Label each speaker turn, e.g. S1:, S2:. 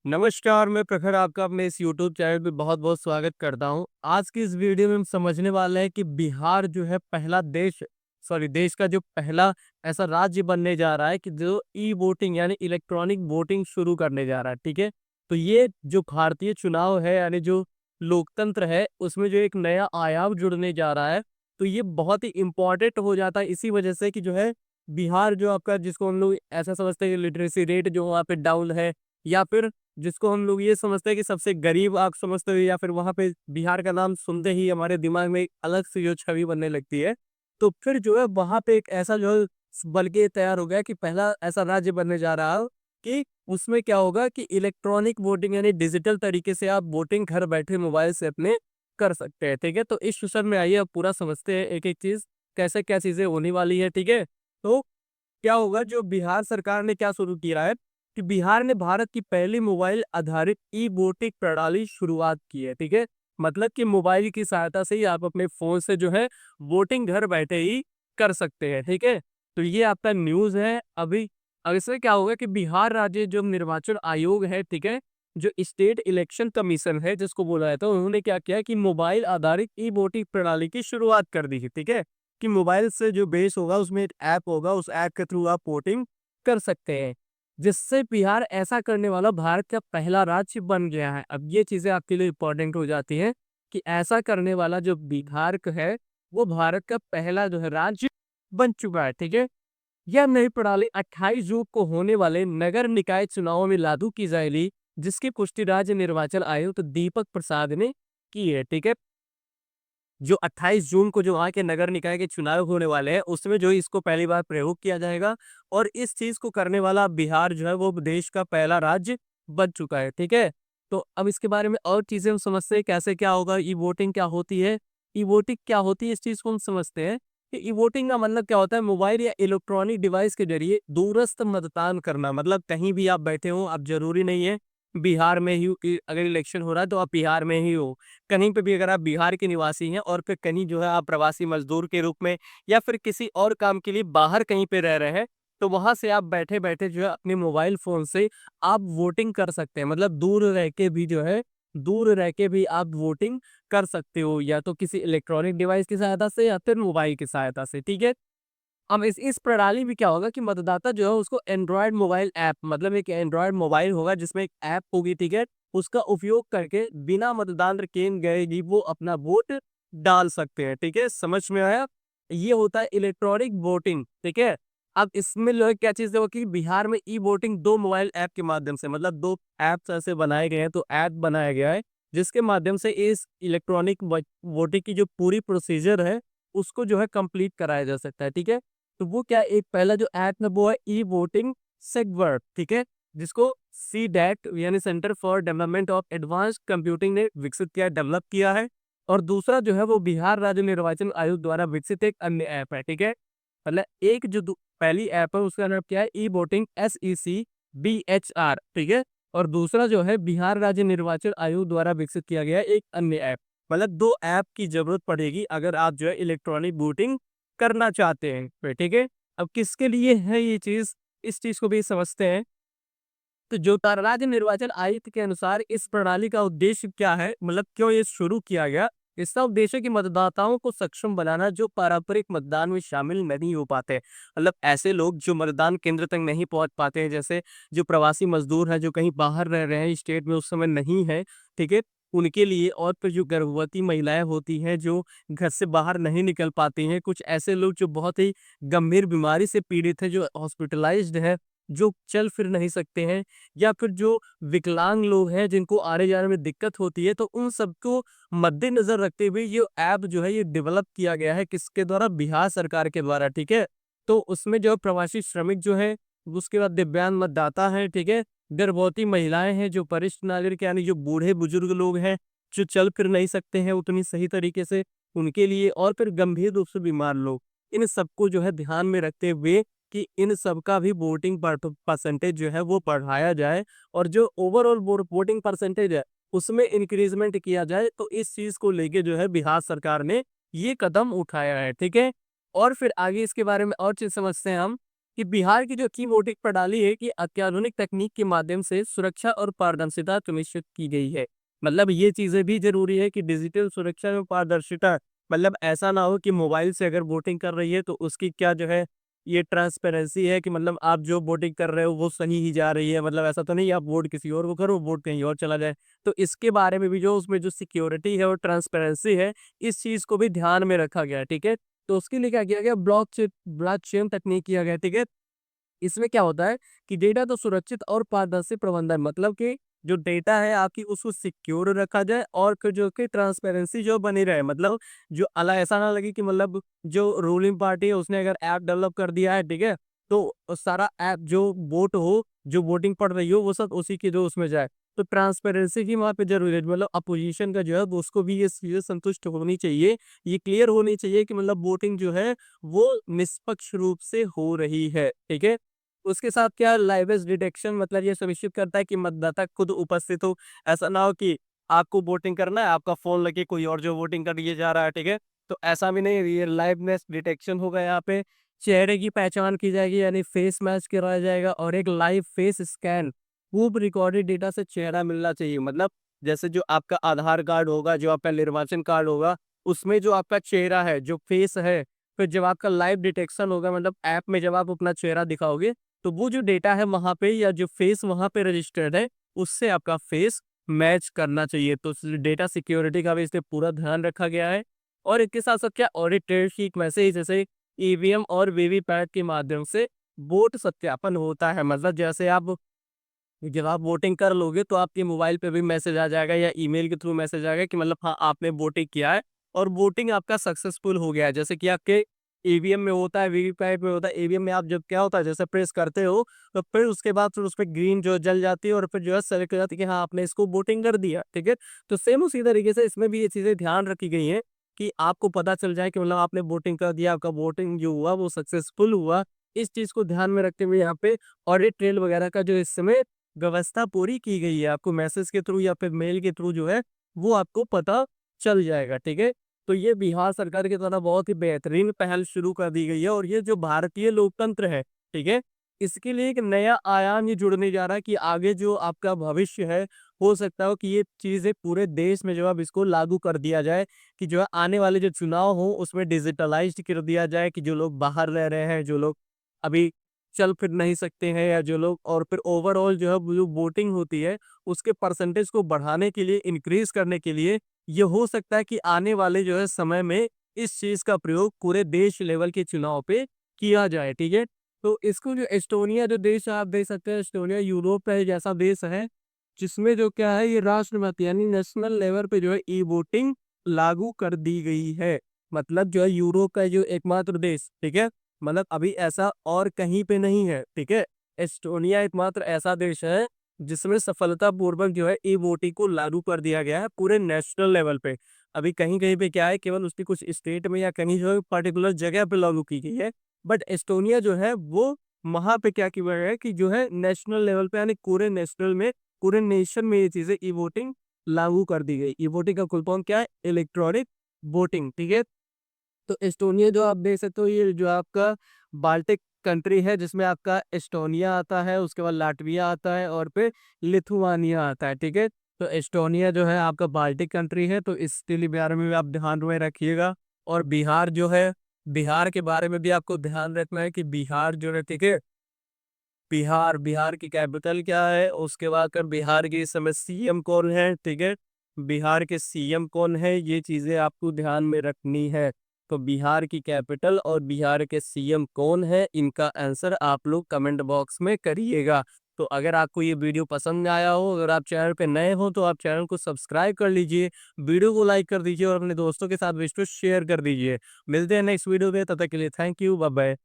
S1: नमस्कार, मैं प्रखर आपका अपने इस यूट्यूब चैनल पे बहुत-बहुत स्वागत करता हूँ। आज की इस वीडियो में हम समझने वाले हैं कि बिहार जो है पहला देश का जो पहला ऐसा राज्य बनने जा रहा है कि जो ई-वोटिंग यानी इलेक्ट्रॉनिक वोटिंग शुरू करने जा रहा है, ठीक है? तो ये जो भारतीय चुनाव है यानी जो लोकतंत्र है, उसमें जो एक नया आयाम जुड़ने जा रहा है, तो ये बहुत ही इम्पोर्टेंट हो जाता है इसी वजह से कि जो है बिहार जो आपका जिसको हम लोग ऐसा समझते हैं कि लिटरेसी रेट जो वहाँ पे डाउन है या फिर जिसको हम लोग ये समझते हैं कि सबसे गरीब आप समझते हो या फिर वहाँ पे बिहार का नाम सुनते ही हमारे दिमाग में एक अलग से जो छवि बनने लगती है। तो फिर जो है वहाँ पे एक ऐसा जो है बन के तैयार हो गया कि पहला ऐसा राज्य बनने जा रहा हो कि उसमें क्या होगा कि इलेक्ट्रॉनिक वोटिंग यानी डिजिटल तरीके से आप वोटिंग घर बैठे मोबाइल से अपने कर सकते हैं, ठीक है? तो इस सेशन में आइए अब पूरा समझते हैं एक-एक चीज़, कैसे क्या चीज़ें होने वाली है, ठीक है? तो क्या होगा जो बिहार सरकार ने क्या शुरू किया है कि बिहार ने भारत की पहली मोबाइल आधारित ई-वोटिंग प्रणाली शुरुआत की है, ठीक है? मतलब कि मोबाइल की सहायता से ही आप अपने फ़ोन से जो है वोटिंग घर बैठे ही कर सकते हैं, ठीक है? तो ये आपका न्यूज़ है अभी। अब इसमें क्या होगा कि बिहार राज्य जो निर्वाचन आयोग है, ठीक है? जो स्टेट इलेक्शन कमीशन है जिसको बोला जाता है, उन्होंने क्या किया कि मोबाइल आधारित ई-वोटिंग प्रणाली की शुरुआत कर दी है, ठीक है? कि मोबाइल से जो बेस होगा उसमें एक ऐप होगा, उस ऐप के थ्रू आप वोटिंग कर सकते हैं। जिससे बिहार ऐसा करने वाला भारत का पहला राज्य बन गया है। अब ये चीज़ें आपके लिए इम्पोर्टेंट हो जाती हैं कि ऐसा करने वाला जो बिहार का है, वो भारत का पहला जो है राज्य बन चुका है, ठीक है? यह नई प्रणाली 28 जून को होने वाले नगर निकाय चुनावों में लागू की जाएगी, जिसकी पुष्टि राज्य निर्वाचन आयुक्त दीपक प्रसाद ने की है, ठीक है? जो 28 जून को जो वहाँ के नगर निकाय के चुनाव होने वाले हैं, उसमें जो इसको पहली बार प्रयोग किया जाएगा और इस चीज़ को करने वाला बिहार जो है वो देश का पहला राज्य बन चुका है, ठीक है? तो अब इसके बारे में और चीज़ें हम समझते हैं कैसे क्या होगा, ई-वोटिंग क्या होती है? ई-वोटिंग क्या होती है इस चीज़ को हम समझते हैं कि ई-वोटिंग का मतलब क्या होता है मोबाइल या इलेक्ट्रॉनिक डिवाइस के ज़रिए दूरस्थ मतदान करना मतलब कहीं भी आप बैठे हो, अब ज़रूरी नहीं है बिहार में ही कि अगर इलेक्शन हो रहा है तो आप बिहार में ही हो। कहीं पे भी अगर आप बिहार के निवासी हैं और फिर कहीं जो है आप प्रवासी मजदूर के रूप में या फिर किसी और काम के लिए बाहर कहीं पे रह रहे हैं, तो वहाँ से आप बैठे-बैठे जो है अपने मोबाइल फ़ोन से आप वोटिंग कर सकते हैं। मतलब दूर रह के भी आप वोटिंग कर सकते हो या तो किसी इलेक्ट्रॉनिक डिवाइस की सहायता से या फिर मोबाइल की सहायता से, ठीक है? अब इस प्रणाली में क्या होगा कि मतदाता जो है उसको एंड्रॉयड मोबाइल ऐप मतलब एक एंड्रॉयड मोबाइल होगा जिसमें एक ऐप होगी, ठीक है? उसका उपयोग करके बिना मतदान केंद्र गए ही वो अपना वोट डाल सकते हैं, ठीक है? समझ में आया? ये होता है इलेक्ट्रॉनिक वोटिंग, ठीक है? अब इसमें जो है क्या चीज़ है वो कि बिहार में ई-वोटिंग 2 मोबाइल ऐप के माध्यम से मतलब 2 ऐप्स ऐसे बनाए गए हैं, तो ऐप बनाया गया है, जिसके माध्यम से इस इलेक्ट्रॉनिक वोटिंग की जो पूरी प्रोसीजर है, उसको जो है कंप्लीट कराया जा सकता है, ठीक है? तो वो क्या एक पहला जो ऐप है वो है ई वोटिंग सेगवर्ट, ठीक है? जिसको सीडैट यानी centre for development of advanced computing ने विकसित किया डेवलप किया है और दूसरा जो है वो बिहार राज्य निर्वाचन आयोग द्वारा विकसित एक अन्य ऐप है, ठीक है? मतलब एक जो पहली ऐप है उसका नाम क्या है ई वोटिंग SEC BHR, ठीक है? और दूसरा जो है बिहार राज्य निर्वाचन आयोग द्वारा विकसित किया गया एक अन्य ऐप। मतलब 2 ऐप की जरूरत पड़ेगी अगर आप जो है इलेक्ट्रॉनिक वोटिंग करना चाहते हैं फिर, ठीक है? अब किसके लिए है ये चीज़, इस चीज़ को भी समझते हैं। तो जो राज्य निर्वाचन आयुक्त के अनुसार इस प्रणाली का उद्देश्य क्या है, मतलब क्यों ये शुरू किया गया? इसका उद्देश्य है कि मतदाताओं को सक्षम बनाना जो पारंपरिक मतदान में शामिल नहीं हो पाते। मतलब ऐसे लोग जो मतदान केंद्र तक नहीं पहुँच पाते हैं, जैसे जो प्रवासी मज़दूर हैं, जो कहीं बाहर रह रहे हैं, स्टेट में उस समय नहीं है, ठीक है? उनके लिए और फिर जो गर्भवती महिलाएँ होती हैं, जो घर से बाहर नहीं निकल पाती हैं, कुछ ऐसे लोग जो बहुत ही गंभीर बीमारी से पीड़ित हैं, जो हॉस्पिटलाइज़्ड हैं, जो चल फिर नहीं सकते हैं या फिर जो विकलांग लोग हैं जिनको आने-जाने में दिक्कत होती है, तो उन सबको मद्देनज़र रखते हुए ये ऐप जो है ये डेवलप किया गया है किसके द्वारा? बिहार सरकार के द्वारा, ठीक है? तो उसमें जो प्रवासी श्रमिक जो हैं, उसके बाद दिव्यांग मतदाता हैं, ठीक है? गर्भवती महिलाएँ हैं, जो वरिष्ठ नागरिक यानी जो बूढ़े-बुजुर्ग लोग हैं, जो चल फिर नहीं सकते हैं उतनी सही तरीके से, उनके लिए और फिर गंभीर रूप से बीमार लोग। इन सबको जो है ध्यान में रखते हुए कि इन सबका भी वोटिंग परसेंटेज जो है वो बढ़ाया जाए और जो ओवरऑल वोटिंग परसेंटेज है उसमें इंक्रीजमेंट किया जाए, तो इस चीज को लेके जो है बिहार सरकार ने ये कदम उठाया है, ठीक है? और फिर आगे इसके बारे में और चीज समझते हैं हम कि बिहार की जो की वोटिंग प्रणाली है कि अत्याधुनिक तकनीक के माध्यम से सुरक्षा और पारदर्शिता सुनिश्चित की गई है। मतलब ये चीज़ें भी ज़रूरी है कि डिजिटल सुरक्षा में पारदर्शिता, मतलब ऐसा ना हो कि मोबाइल से अगर वोटिंग कर रही है तो उसकी क्या जो है ये ट्रांसपेरेंसी है कि मतलब आप जो वोटिंग कर रहे हो वो सही ही जा रही है। मतलब ऐसा तो नहीं आप वोट किसी और को करो, वोट कहीं और चला जाए। तो इसके बारे में भी जो उसमें जो सिक्योरिटी है और ट्रांसपेरेंसी है, इस चीज़ को भी ध्यान में रखा गया है, ठीक है? तो उसके लिए क्या किया गया, ब्लॉकचेन तकनीक किया गया, ठीक है? इसमें क्या होता है कि डेटा तो सुरक्षित और पारदर्शी प्रबंधन, मतलब कि जो डेटा है आपकी उसको सिक्योर रखा जाए और फिर जो कि ट्रांसपेरेंसी जो बनी रहे, मतलब जो अला ऐसा ना लगे कि मतलब जो रूलिंग पार्टी है उसने अगर ऐप डेवलप कर दिया है, ठीक है, तो सारा ऐप जो वोट हो, जो वोटिंग पड़ रही हो वो सब उसी के जो उसमें जाए। तो ट्रांसपेरेंसी की वहां पे जरूरी है, मतलब अपोजिशन का जो है वो उसको भी ये चीजें संतुष्ट होनी चाहिए, ये क्लियर होनी चाहिए कि मतलब वोटिंग जो है वो निष्पक्ष रूप से हो रही है, ठीक है। उसके साथ क्या लाइवेज डिटेक्शन, मतलब ये सुनिश्चित करता है कि मतदाता खुद उपस्थित हो। ऐसा ना हो कि आपको वोटिंग करना है, आपका फ़ोन लगे कोई और जो वोटिंग कर लिए जा रहा है, ठीक है? तो ऐसा भी नहीं, ये लाइवनेस डिटेक्शन होगा यहाँ पे। चेहरे की पहचान की जाएगी यानी फेस मैच कराया जाएगा और एक लाइव फेस स्कैन, खूब रिकॉर्डेड डेटा से चेहरा मिलना चाहिए। मतलब जैसे जो आपका आधार कार्ड होगा, जो आपका निर्वाचन कार्ड होगा, उसमें जो आपका चेहरा है, जो फेस है, फिर जब आपका लाइव डिटेक्शन होगा मतलब ऐप में जब आप अपना चेहरा दिखाओगे तो वो जो डेटा है वहाँ पे या जो फेस वहाँ पे रजिस्टर्ड है, उससे आपका फेस मैच करना चाहिए। तो डेटा सिक्योरिटी का भी इसमें पूरा ध्यान रखा गया है। और इसके साथ-साथ क्या ऑडिट ट्रेल शीट में से ही जैसे ईवीएम और वीवीपैट के माध्यम से वोट सत्यापन होता है। मतलब जैसे आप जब आप वोटिंग कर लोगे तो आपके मोबाइल पे भी मैसेज आ जाएगा या ईमेल के थ्रू मैसेज आएगा कि मतलब हाँ, आपने वोटिंग किया है और वोटिंग आपका सक्सेसफुल हो गया है। जैसे कि आपके ईवीएम में होता है, वीवीपैट में होता है। ईवीएम में आप जब क्या होता है जैसे प्रेस करते हो तो फिर उसके बाद फिर उसपे ग्रीन जो जल जाती है और फिर जो है सेलेक्ट हो जाती है कि हाँ, आपने इसको वोटिंग कर दिया, ठीक है? तो सेम उसी तरीके से इसमें भी ये चीज़ें ध्यान रखी गई हैं कि आपको पता चल जाए कि मतलब आपने वोटिंग कर दिया, आपका वोटिंग जो हुआ वो सक्सेसफुल हुआ। इस चीज़ को ध्यान में रखते हुए यहाँ पे ऑडिट ट्रेल वगैरह का जो इस समय व्यवस्था पूरी की गई है। आपको मैसेज के थ्रू या फिर मेल के थ्रू जो है, वो आपको पता चल जाएगा, ठीक है? तो ये बिहार सरकार की तरफ बहुत ही बेहतरीन पहल शुरू कर दी गई है और ये जो भारतीय लोकतंत्र है, ठीक है? इसके लिए एक नया आयाम ये जुड़ने जा रहा है कि आगे जो आपका भविष्य है, हो सकता हो कि ये चीज़ें पूरे देश में जो है अब इसको लागू कर दिया जाए कि जो है आने वाले जो चुनाव हो उसमें डिजिटलाइज़्ड कर दिया जाए कि जो लोग बाहर रह रहे हैं, जो लोग अभी चल फिर नहीं सकते हैं या जो लोग, और फिर ओवरऑल जो है वो जो वोटिंग होती है उसके परसेंटेज को बढ़ाने के लिए, इंक्रीज करने के लिए ये हो सकता है कि आने वाले जो है समय में इस चीज का प्रयोग पूरे देश लेवल के चुनाव पे किया जाए, ठीक है। तो इसको जो एस्टोनिया जो देश है आप देख सकते हैं, एस्टोनिया यूरोप का एक ऐसा देश है जिसमें जो क्या है ये राष्ट्रपति यानी नेशनल लेवल पे जो है ई वोटिंग लागू कर दी गई है। मतलब जो है यूरोप का जो एकमात्र देश, ठीक है, मतलब अभी ऐसा और कहीं पे नहीं है, ठीक है? एस्टोनिया एकमात्र ऐसा देश है जिसमें सफलतापूर्वक जो है ई-वोटिंग को लागू कर दिया गया है पूरे नेशनल लेवल पे। अभी कहीं-कहीं पे क्या है केवल उसकी कुछ स्टेट में या कहीं जो है पर्टिकुलर जगह पे लागू की गई है। बट एस्टोनिया जो है वो वहाँ पे क्या किया गया है कि जो है नेशनल लेवल पे यानी पूरे नेशनल में, पूरे नेशन में ये चीज़ें ई-वोटिंग लागू कर दी गई। ई-वोटिंग का फुल फॉर्म क्या है? इलेक्ट्रॉनिक वोटिंग, ठीक है? तो एस्टोनिया जो आप देख सकते हो ये जो आपका बाल्टिक कंट्री है जिसमें आपका एस्टोनिया आता है, उसके बाद लाटविया आता है और फिर लिथुआनिया आता है, ठीक है? तो एस्टोनिया जो है आपका बाल्टिक कंट्री है तो इसके लिए बारे में भी आप ध्यान में रखिएगा। और बिहार जो है, बिहार के बारे में भी आपको ध्यान रखना है कि बिहार जो है, ठीक है? बिहार की कैपिटल क्या है? उसके बाद फिर बिहार की इस समय सीएम कौन है, ठीक है? बिहार के सीएम कौन है? ये चीज़ें आपको ध्यान में रखनी है। तो बिहार की कैपिटल और बिहार के सीएम कौन है? इनका आंसर आप लोग कमेंट बॉक्स में करिएगा। तो अगर आपको ये वीडियो पसंद आया हो, अगर आप चैनल पे नए हो तो आप चैनल को सब्सक्राइब कर लीजिए, वीडियो को लाइक कर दीजिए और अपने दोस्तों के साथ वीडियो शेयर कर दीजिए। मिलते हैं नेक्स्ट वीडियो में, तब तक के लिए थैंक यू, बाय बाय।